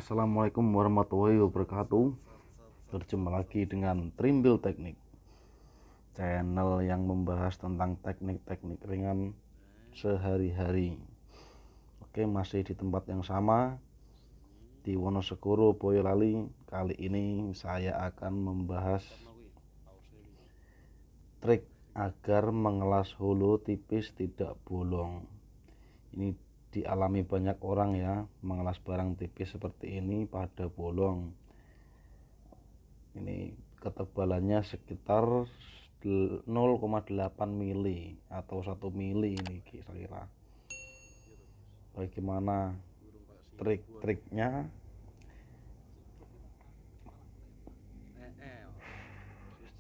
Assalamualaikum warahmatullahi wabarakatuh. Berjumpa lagi dengan Trimbil Teknik, channel yang membahas tentang teknik-teknik ringan sehari-hari. Oke, masih di tempat yang sama di Wonosobo, Boyolali. Kali ini saya akan membahas trik agar mengelas hulu tipis tidak bolong. Ini dialami banyak orang ya, mengelas barang tipis seperti ini pada bolong. Ini ketebalannya sekitar 0,8 mili atau 1 mili ini kira-kira. Bagaimana trik-triknya?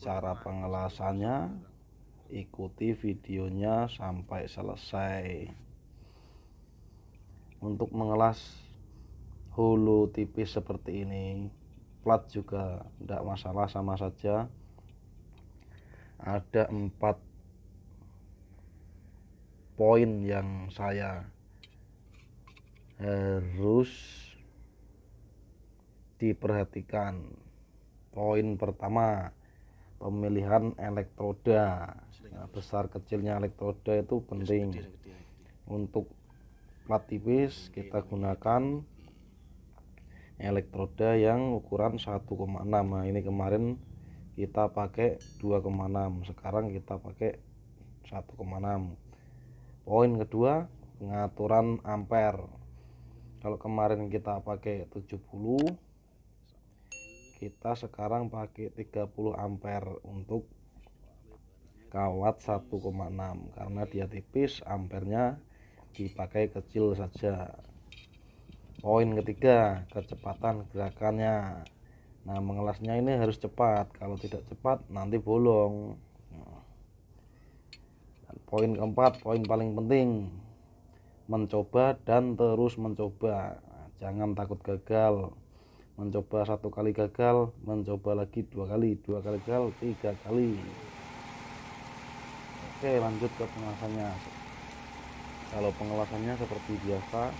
Cara pengelasannya, ikuti videonya sampai selesai. Untuk mengelas hulu tipis seperti ini, plat juga tidak masalah, sama saja. Ada 4 poin yang saya harus diperhatikan. Poin pertama, pemilihan elektroda. Nah, besar kecilnya elektroda itu penting. Untuk plat tipis kita gunakan elektroda yang ukuran 1,6. Nah, ini kemarin kita pakai 2,6, sekarang kita pakai 1,6. Poin kedua, pengaturan ampere. Kalau kemarin kita pakai 70, kita sekarang pakai 30 ampere untuk kawat 1,6 karena dia tipis, ampernya dipakai kecil saja. Poin ketiga, kecepatan gerakannya. Nah, mengelasnya ini harus cepat, kalau tidak cepat nanti bolong. Dan poin keempat, poin paling penting, mencoba dan terus mencoba. Jangan takut gagal. Mencoba 1 kali gagal, mencoba lagi 2 kali, 2 kali gagal, 3 kali. Oke, lanjut ke pengelasannya. Kalau pengelasannya seperti biasa,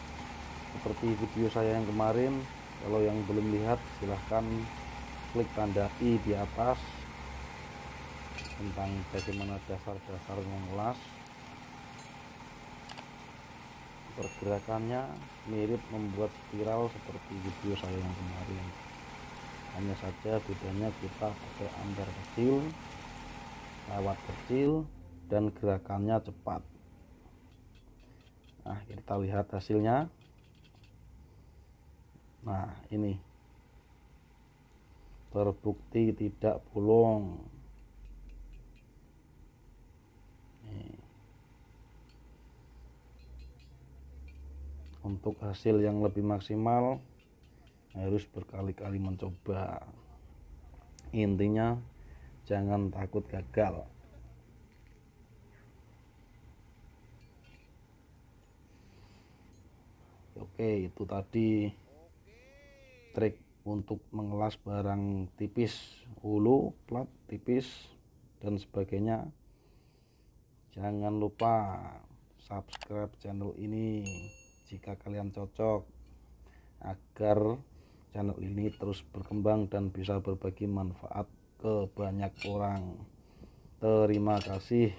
seperti video saya yang kemarin. Kalau yang belum lihat, silahkan klik tanda i di atas tentang bagaimana dasar-dasar mengelas. Pergerakannya mirip membuat spiral seperti video saya yang kemarin, hanya saja bedanya kita pakai ampere kecil, kawat kecil, dan gerakannya cepat. Nah, kita lihat hasilnya. Nah, ini terbukti tidak bolong. Untuk hasil yang lebih maksimal harus berkali-kali mencoba. Intinya jangan takut gagal. Oke, itu tadi trik untuk mengelas barang tipis, hulu, plat tipis, dan sebagainya. Jangan lupa subscribe channel ini jika kalian cocok, agar channel ini terus berkembang dan bisa berbagi manfaat ke banyak orang. Terima kasih.